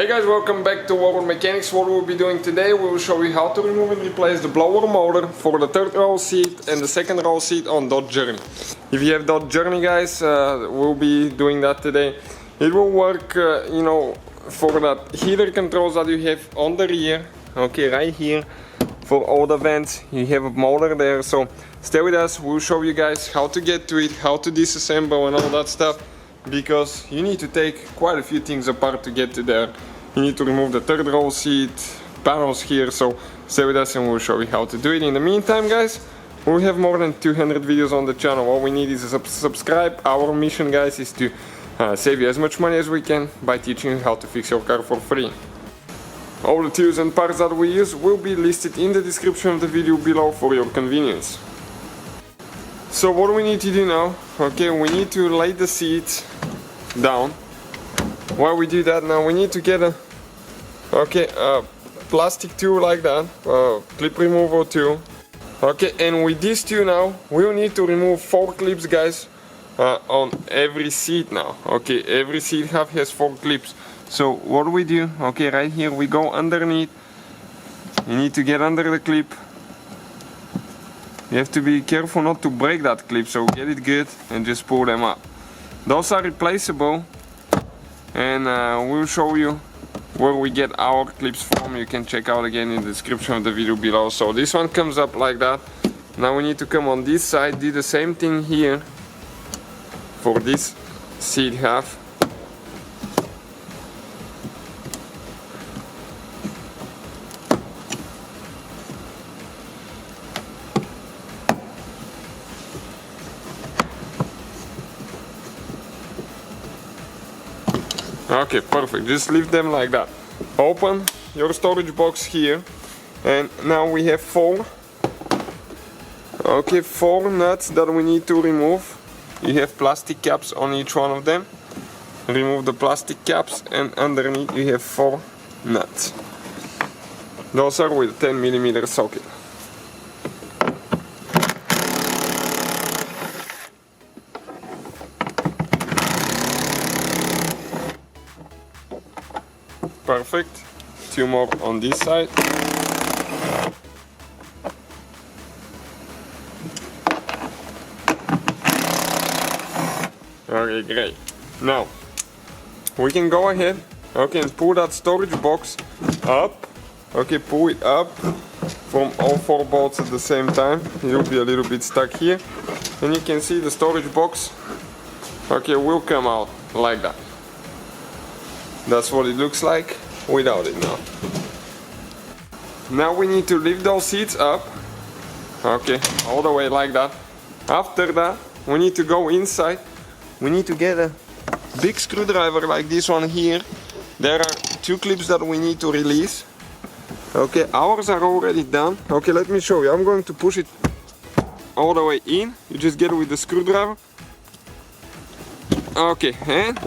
Hey guys, welcome back to World Mechanics. What we'll be doing today, we will show you how to remove and replace the blower motor for the third row seat and the second row seat on Dodge Journey. If you have Dodge Journey guys, we'll be doing that today. It will work, for that heater controls that you have on the rear. Okay, right here. For all the vents, you have a motor there. So stay with us, we'll show you guys how to get to it, how to disassemble and all that stuff. Because you need to take quite a few things apart to get to there. You need to remove the third row seat, panels here, so stay with us and we'll show you how to do it. In the meantime guys, we have more than 200 videos on the channel. All we need is a subscribe. Our mission guys is to save you as much money as we can by teaching you how to fix your car for free. All the tools and parts that we use will be listed in the description of the video below for your convenience. So what do we need to do now? Okay, we need to lay the seats down. While we do that now, we need to get a plastic tool like that, clip removal tool. Okay, and with this tool now, we'll need to remove 4 clips guys on every seat now. Okay, every seat has 4 clips. So what do we do? Okay, right here we go underneath. You need to get under the clip. You have to be careful not to break that clip, so get it good and just pull them up. Those are replaceable, and we'll show you where we get our clips from. You can check out again in the description of the video below. So this one comes up like that. Now we need to come on this side, do the same thing here for this seat half. Okay, perfect. Just leave them like that. Open your storage box here, and now we have 4 nuts that we need to remove. You have plastic caps on each one of them. Remove the plastic caps, and underneath you have 4 nuts. Those are with 10mm socket. Perfect. 2 more on this side. Okay, great. Now we can go ahead, and pull that storage box up. Okay, pull it up from all 4 bolts at the same time. You'll be a little bit stuck here, and you can see the storage box. Okay, will come out like that. That's what it looks like without it now. Now we need to lift those seats up. Okay, all the way like that. After that, we need to go inside. We need to get a big screwdriver like this one here. There are 2 clips that we need to release. Okay, ours are already done. Okay, let me show you. I'm going to push it all the way in. You just get it with the screwdriver. Okay, and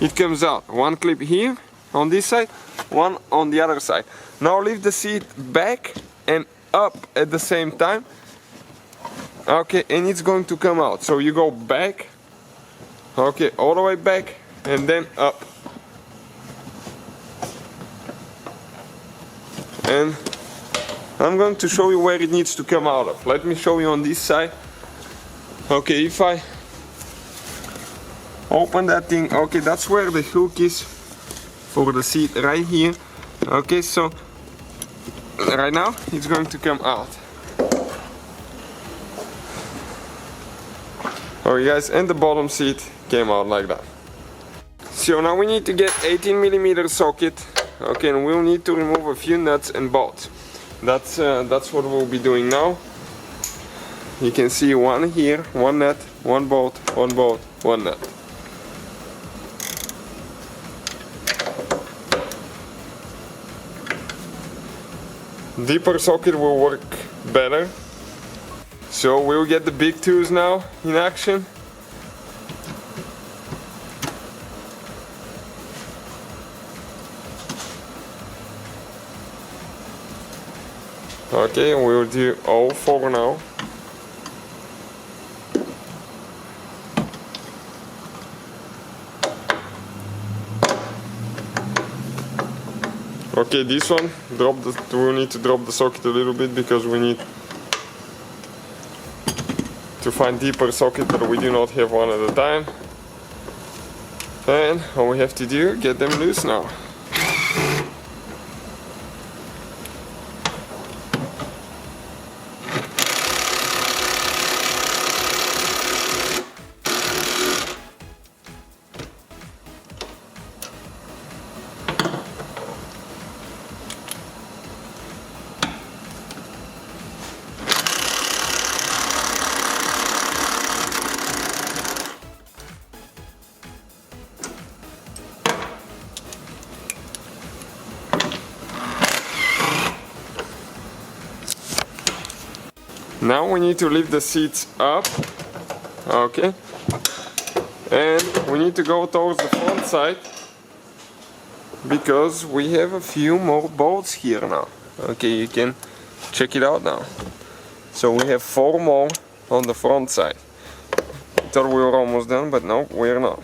it comes out. 1 clip here on this side, 1 on the other side. Now lift the seat back and up at the same time. Okay, and it's going to come out. So you go back, okay, all the way back, and then up. And I'm going to show you where it needs to come out of. Let me show you on this side. Okay, if I open that thing, okay, that's where the hook is for the seat, right here. Okay, so right now it's going to come out. Okay guys, and the bottom seat came out like that. So now we need to get 18mm socket. Okay, and we'll need to remove a few nuts and bolts. That's what we'll be doing now. You can see 1 here, 1 nut, 1 bolt, 1 bolt, 1 nut. Deeper socket will work better. So we'll get the big tools now in action. Okay, we'll do all 4 now. Okay, this one, we need to drop the socket a little bit because we need to find deeper socket, but we do not have one at a time. And all we have to do, get them loose now. Now we need to lift the seats up, okay, and we need to go towards the front side because we have a few more bolts here now. Okay, you can check it out now. So we have 4 more on the front side. Thought we were almost done, but no, we're not.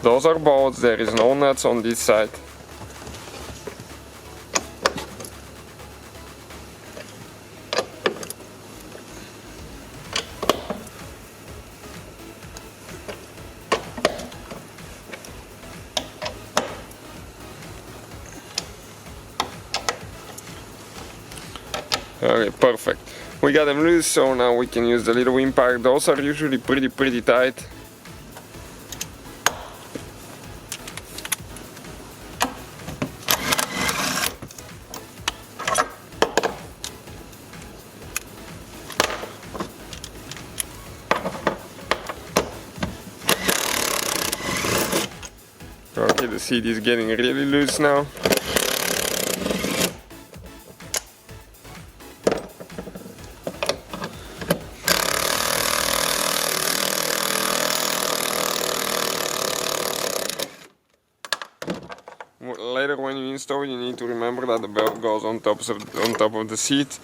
Those are bolts, there is no nuts on this side. Okay, perfect. We got them loose, so now we can use the little impact. Those are usually pretty tight. Okay, the seat is getting really loose now. Later when you install, you need to remember that the belt goes on top of the seat,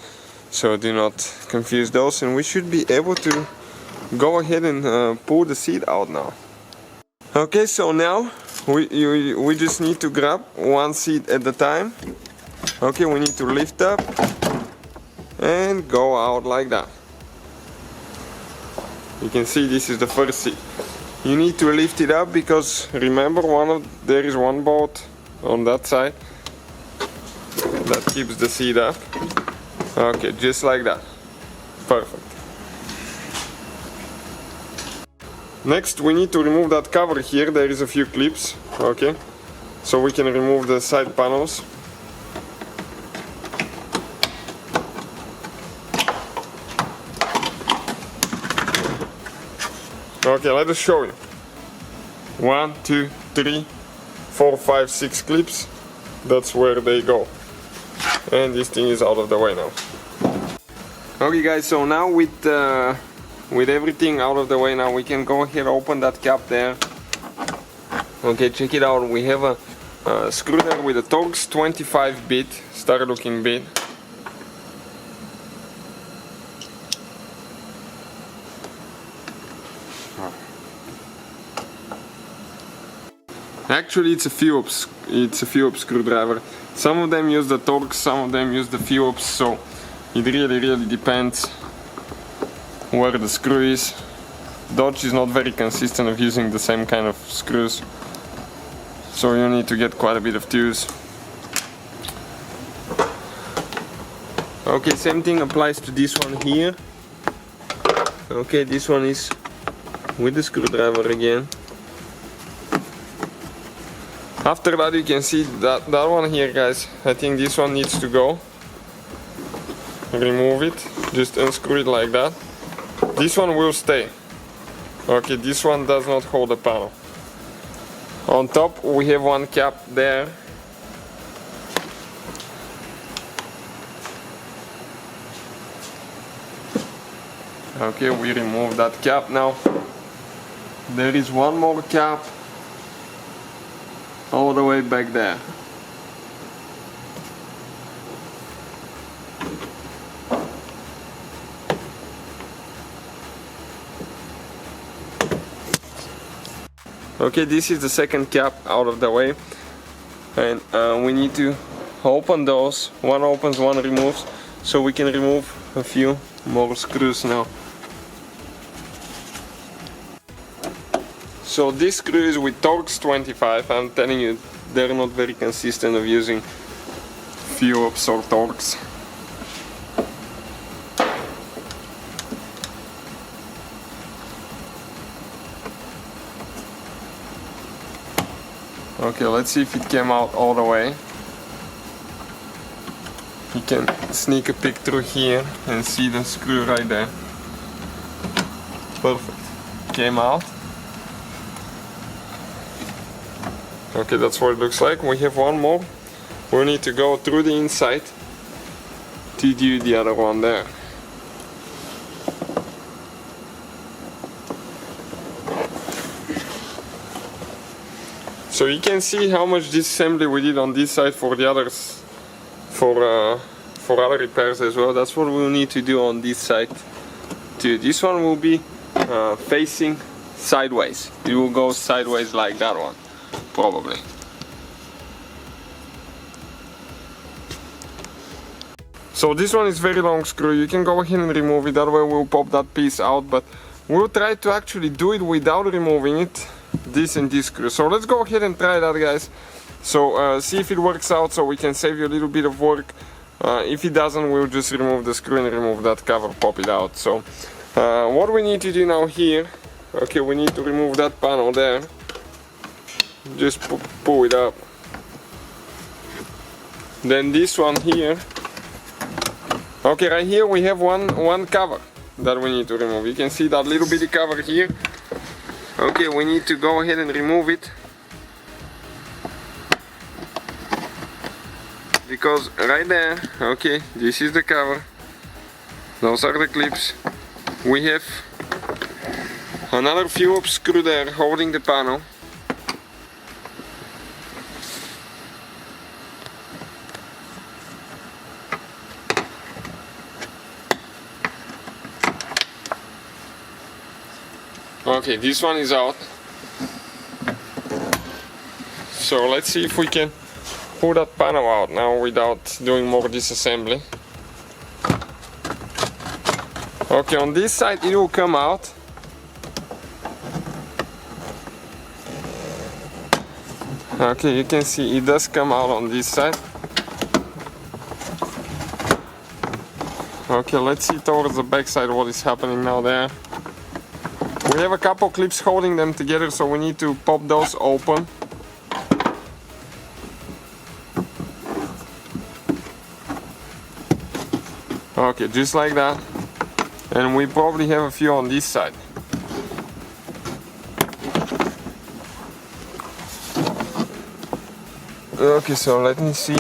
so do not confuse those, and we should be able to go ahead and pull the seat out now. Okay, so now we just need to grab one seat at a time. Okay, we need to lift up and go out like that. You can see this is the first seat. You need to lift it up because remember there is one bolt on that side that keeps the seat up. Okay, just like that. Perfect. Next we need to remove that cover here. There is a few clips, okay, so we can remove the side panels. Okay, let us show you. 1, 2, 3, 4, 5, 6 clips. That's where they go. And this thing is out of the way now. Okay guys, so now with everything out of the way now, we can go ahead and open that cap there. Okay, check it out. We have a screw there with a Torx 25 bit, star looking bit. Actually, it's a Phillips screwdriver. Some of them use the Torx, some of them use the Phillips, so it really depends where the screw is. Dodge is not very consistent of using the same kind of screws, so you need to get quite a bit of tools. Okay, same thing applies to this one here. Okay, this one is with the screwdriver again. After that, you can see that one here, guys. I think this one needs to go. Remove it, just unscrew it like that. This one will stay. Okay, this one does not hold the panel. On top we have one cap there. Okay, we remove that cap now. There is one more cap all the way back there. Okay, this is the second cap out of the way. and we need to open those. One opens, one removes, so we can remove a few more screws now. So these screws with Torx 25, I'm telling you, they're not very consistent of using Phillips or Torx. Okay, let's see if it came out all the way. You can sneak a peek through here and see the screw right there. Perfect. Came out. Okay, that's what it looks like. We have one more. We need to go through the inside to do the other one there. So you can see how much disassembly we did on this side for the others, for other repairs as well. That's what we'll need to do on this side too. This one will be facing sideways. It will go sideways like that one, probably. So this one is very long screw. You can go ahead and remove it, that way we'll pop that piece out, but we'll try to actually do it without removing it, this and this screw. So let's go ahead and try that, guys. So see if it works out, so we can save you a little bit of work. If it doesn't, we'll just remove the screw and remove that cover, pop it out. So what we need to do now here, okay, we need to remove that panel there. Just pull it up. Then this one here. Okay, right here we have one cover that we need to remove. You can see that little bitty cover here. Okay, we need to go ahead and remove it, because right there, okay, this is the cover, those are the clips. We have another Phillips screw there holding the panel. Okay, this one is out. So let's see if we can pull that panel out now without doing more disassembly. Okay, on this side it will come out. Okay, you can see it does come out on this side. Okay, let's see towards the back side what is happening now there. We have a couple clips holding them together, so we need to pop those open. Okay, just like that. And we probably have a few on this side. Okay, so let me see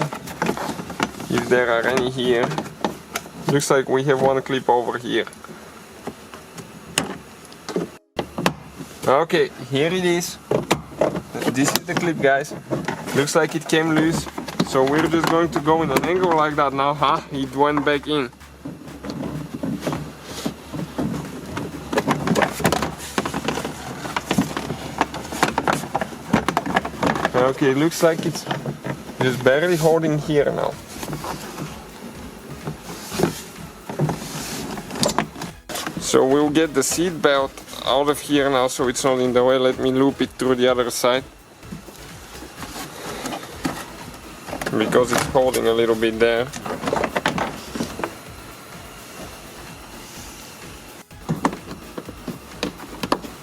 if there are any here. Looks like we have one clip over here. Okay, here it is. This is the clip, guys. Looks like it came loose. So we're just going to go in an angle like that now. It went back in. Okay, looks like it's just barely holding here now. So we'll get the seat belt out of here now, so it's not in the way. Let me loop it through the other side, because it's holding a little bit there.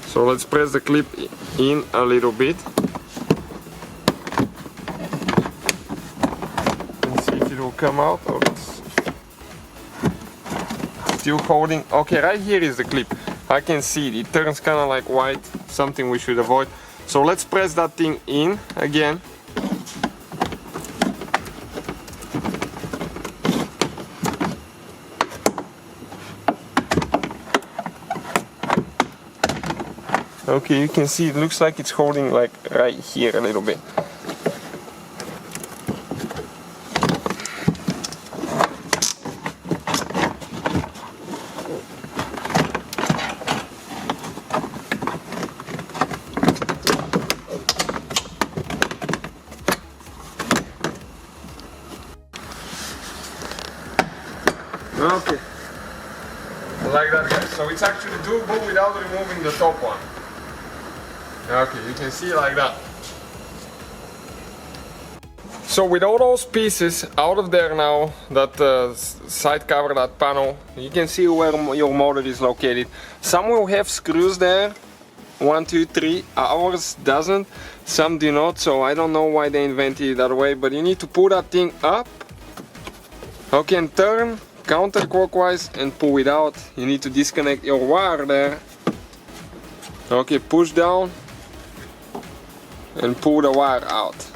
So let's press the clip in a little bit and see if it will come out, or it's still holding. Okay, right here is the clip. I can see it. It turns kind of like white, something we should avoid. So let's press that thing in again. Okay, you can see it looks like it's holding like right here a little bit. Like that, guys. So it's actually doable without removing the top one. Okay, you can see like that. So with all those pieces out of there now, that side cover, that panel, you can see where your motor is located. Some will have screws there, 1, 2, 3, ours doesn't, some do not, so I don't know why they invented it that way, but you need to pull that thing up, okay, and turn counterclockwise and pull it out. You need to disconnect your wire there, okay, push down and pull the wire out.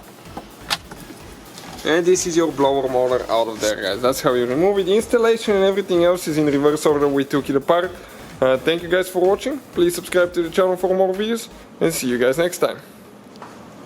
And this is your blower motor out of there, guys. That's how you remove it. The installation and everything else is in reverse order. We took it apart. Thank you guys for watching. Please subscribe to the channel for more videos and see you guys next time.